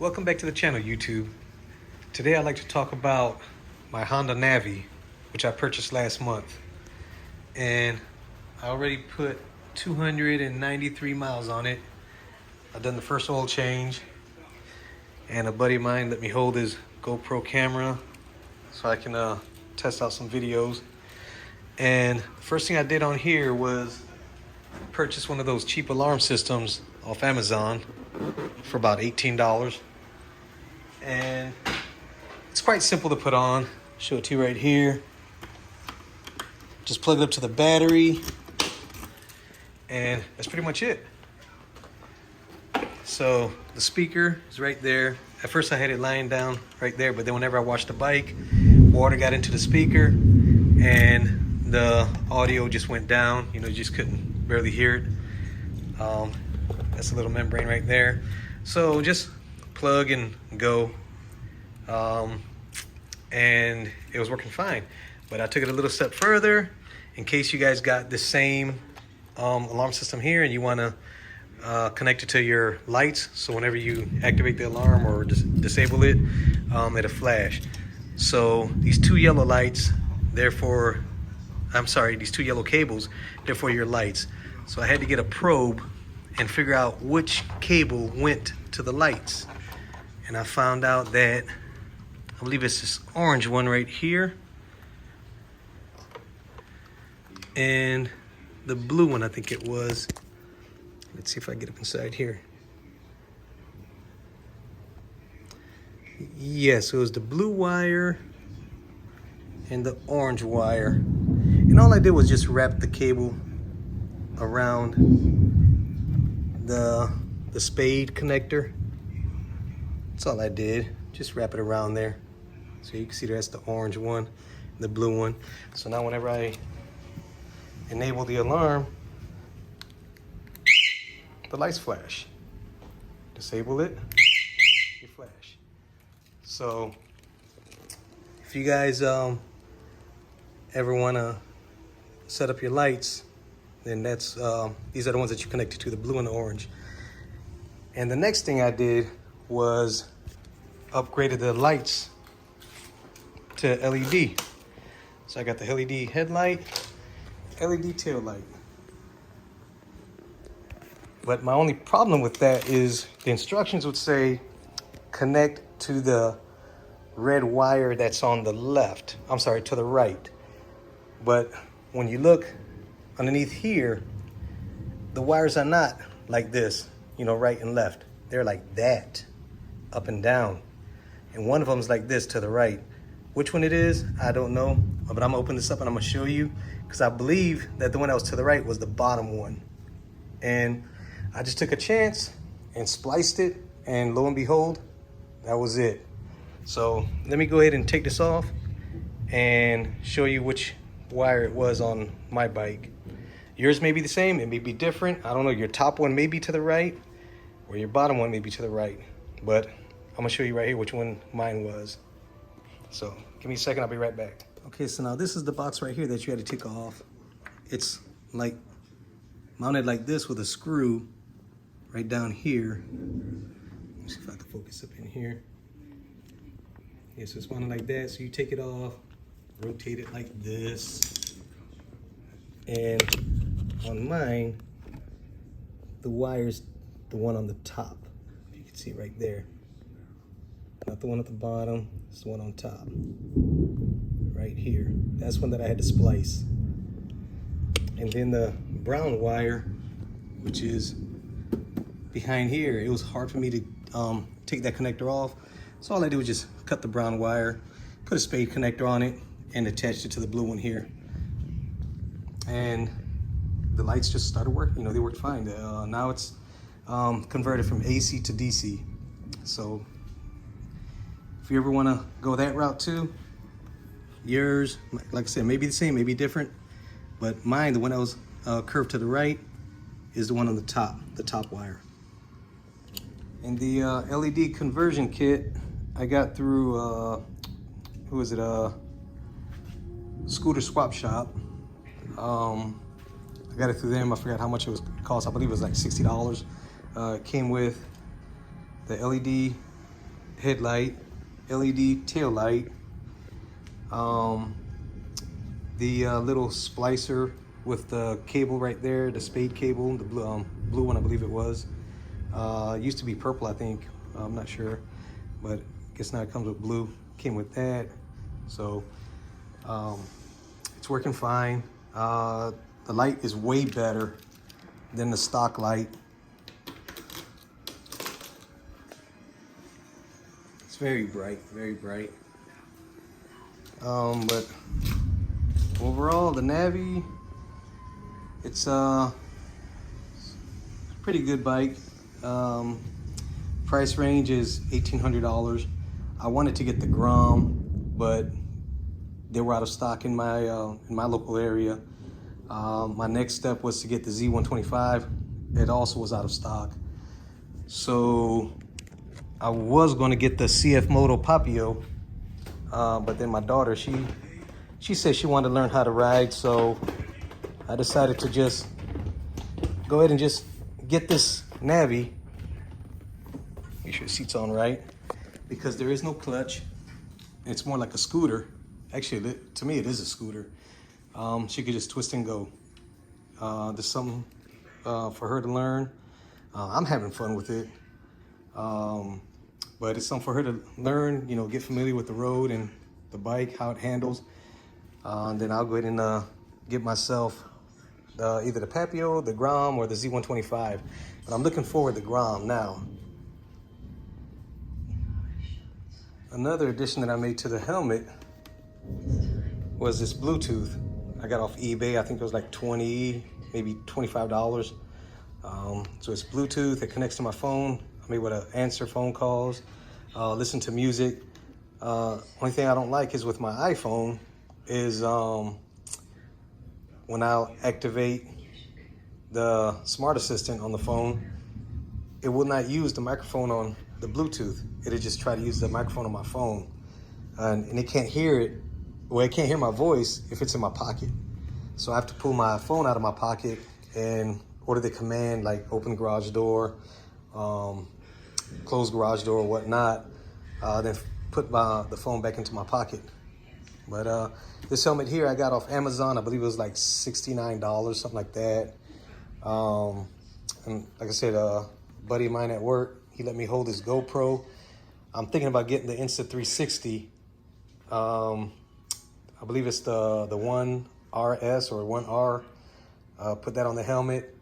Welcome back to the channel, YouTube. Today I'd like to talk about my Honda Navi, which I purchased last month. And I already put 293 miles on it. I've done the first oil change. And a buddy of mine let me hold his GoPro camera so I can test out some videos. And the first thing I did on here was purchase one of those cheap alarm systems off Amazon for about $18. And it's quite simple to put on. Show it to you right here. Just plug it up to the battery, and that's pretty much it. So the speaker is right there. At first I had it lying down right there, but then whenever I washed the bike, water got into the speaker and the audio just went down. You just couldn't barely hear it. That's a little membrane right there. So just plug and go. And it was working fine. But I took it a little step further in case you guys got the same alarm system here and you want to connect it to your lights. So whenever you activate the alarm or disable it, it'll flash. So these two yellow lights, these two yellow cables, they're for your lights. So I had to get a probe and figure out which cable went to the lights. And I found out that, I believe it's this orange one right here. And the blue one, I think it was. Let's see if I get up inside here. Yes, it was the blue wire and the orange wire. And all I did was just wrap the cable around the spade connector. That's all I did. Just wrap it around there. So you can see that's the orange one, the blue one. So now whenever I enable the alarm, the lights flash. Disable it, they flash. So if you guys ever want to set up your lights, then that's these are the ones that you connected to, the blue and the orange. And the next thing I did was upgraded the lights to LED. So I got the LED headlight, LED tail light. But my only problem with that is the instructions would say connect to the red wire that's on the left. I'm sorry, to the right. But when you look underneath here, the wires are not like this, right and left. They're like that, up and down. And one of them is like this to the right. Which one it is, I don't know. But I'm gonna open this up and I'm gonna show you, because I believe that the one that was to the right was the bottom one. And I just took a chance and spliced it, and lo and behold, that was it. So let me go ahead and take this off and show you which wire it was on my bike. Yours may be the same, it may be different. I don't know, your top one may be to the right, or your bottom one may be to the right. But I'm gonna show you right here which one mine was. So give me a second, I'll be right back. Okay, so now this is the box right here that you had to take off. It's like mounted like this with a screw right down here. Let's see if I can focus up in here. Yeah, so it's mounted like that. So you take it off, rotate it like this. And on mine, the wire's the one on the top. You can see right there. Not the one at the bottom, it's the one on top. Right here. That's one that I had to splice. And then the brown wire, which is behind here, it was hard for me to take that connector off. So all I did was just cut the brown wire, put a spade connector on it, and attached it to the blue one here. And the lights just started working, they worked fine. Now it's converted from AC to DC. So if you ever want to go that route too, yours, like I said, maybe the same, maybe different, but mine, the one that was curved to the right, is the one on the top wire. And the LED conversion kit I got through, Scooter Swap Shop. I got it through them. I forgot how much it cost. I believe it was like $60. It came with the LED headlight, LED tail light, the little splicer with the cable right there, the spade cable, the blue one I believe it was. Used to be purple, I think. I'm not sure, but I guess now it comes with blue. Came with that, so it's working fine. The light is way better than the stock light. It's very bright, very bright. But overall, the Navi, it's a pretty good bike. Price range is $1,800. I wanted to get the Grom, but they were out of stock in my local area. My next step was to get the Z125. It also was out of stock. So I was going to get the CF Moto Papio, but then my daughter, she said she wanted to learn how to ride, so I decided to just go ahead and just get this Navi. Make sure the seat's on right, because there is no clutch. It's more like a scooter. Actually, to me, it is a scooter. She could just twist and go. There's something for her to learn. I'm having fun with it. But it's something for her to learn, you know, get familiar with the road and the bike, how it handles. Then I'll go ahead and get myself either the Papio, the Grom, or the Z125. But I'm looking forward to Grom now. Another addition that I made to the helmet was this Bluetooth. I got off eBay. I think it was like $20, maybe $25. So it's Bluetooth. It connects to my phone. I'm able to answer phone calls, listen to music. Only thing I don't like is with my iPhone is when I'll activate the smart assistant on the phone, it will not use the microphone on the Bluetooth. It'll just try to use the microphone on my phone. And it can't hear it. Well, it can't hear my voice if it's in my pocket. So I have to pull my phone out of my pocket and order the command, like open garage door, close garage door, whatnot, then put the phone back into my pocket. But this helmet here I got off Amazon. I believe it was like $69, something like that. And like I said, a buddy of mine at work, he let me hold his GoPro. I'm thinking about getting the Insta360. I believe it's the 1RS or 1R. Put that on the helmet,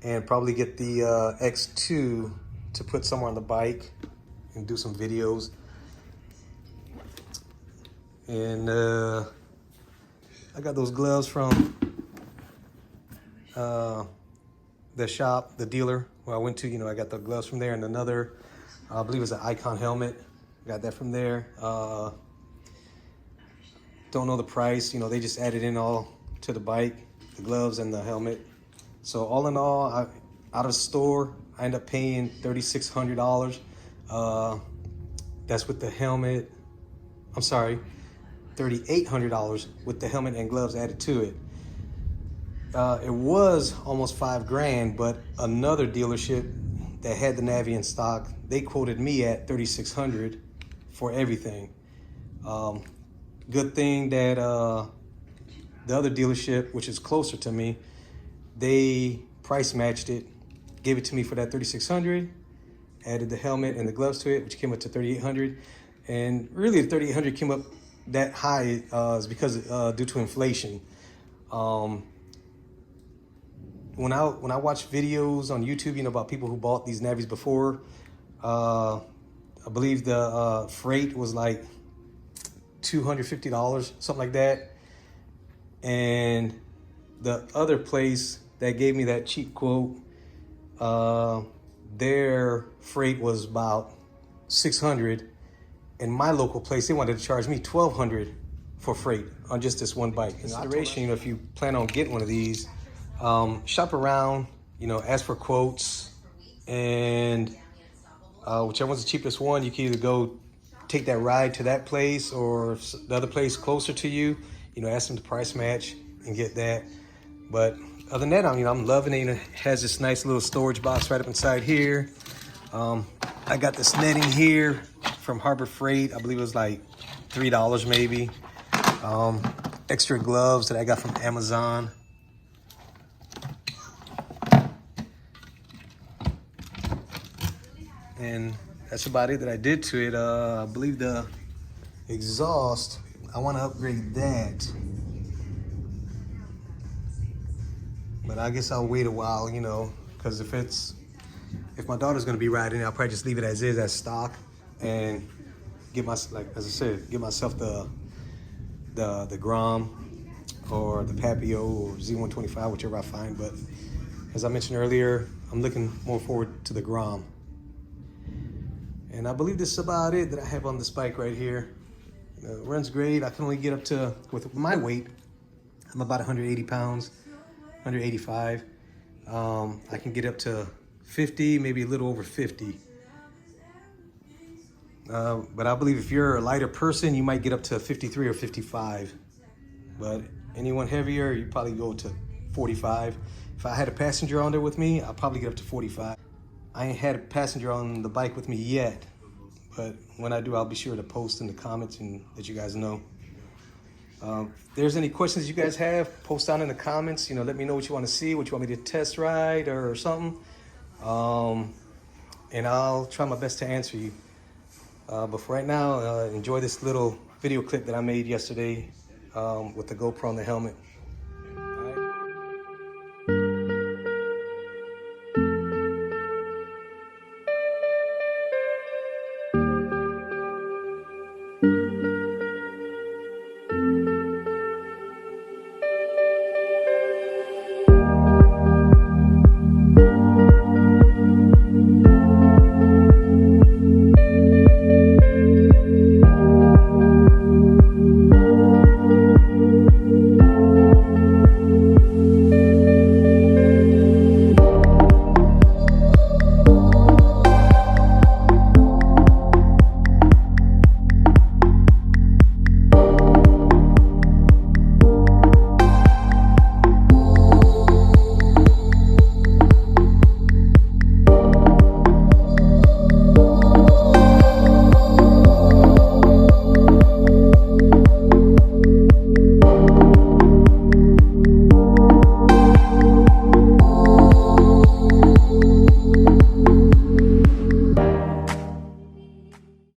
and probably get the X2 to put somewhere on the bike and do some videos. And I got those gloves from the shop, the dealer where I went to. You know, I got the gloves from there, and another, I believe it's an Icon helmet. Got that from there. Don't know the price. You know, they just added in all to the bike, the gloves and the helmet. So all in all, out of store, I end up paying $3,600. That's with the helmet. I'm sorry, $3,800 with the helmet and gloves added to it. It was almost $5,000, but another dealership that had the Navi in stock, they quoted me at $3,600 for everything. Good thing that the other dealership, which is closer to me, they price matched it, gave it to me for that $3,600, added the helmet and the gloves to it, which came up to $3,800. And really the $3,800 came up that high is because due to inflation. When I watch videos on YouTube, you know, about people who bought these Navis before, I believe the freight was like $250, something like that. And the other place that gave me that cheap quote, their freight was about $600. And my local place, they wanted to charge me $1,200 for freight on just this one bike. Consideration, you know, if you plan on getting one of these, shop around, you know, ask for quotes, and whichever one's the cheapest one, you can either go take that ride to that place or the other place closer to you, you know, ask them to price match and get that. But other than that, I'm loving it. You know, it has this nice little storage box right up inside here. I got this netting here from Harbor Freight. I believe it was like $3 maybe. Extra gloves that I got from Amazon. And that's about it that I did to it. I believe the exhaust, I want to upgrade that. But I guess I'll wait a while, you know, because if my daughter's gonna be riding, I'll probably just leave it as is, as stock, and get my, like as I said, get myself the Grom or the Papio or Z125, whichever I find. But as I mentioned earlier, I'm looking more forward to the Grom. And I believe this is about it that I have on this bike right here. Runs great. I can only get up to, with my weight, I'm about 180 pounds, 185. I can get up to 50, maybe a little over 50. But I believe if you're a lighter person, you might get up to 53 or 55. But anyone heavier, you probably go to 45. If I had a passenger on there with me, I'll probably get up to 45. I ain't had a passenger on the bike with me yet, but when I do, I'll be sure to post in the comments and let you guys know. If there's any questions you guys have, post down in the comments. You know, let me know what you want to see, what you want me to test ride or something. And I'll try my best to answer you. But for right now, enjoy this little video clip that I made yesterday with the GoPro on the helmet.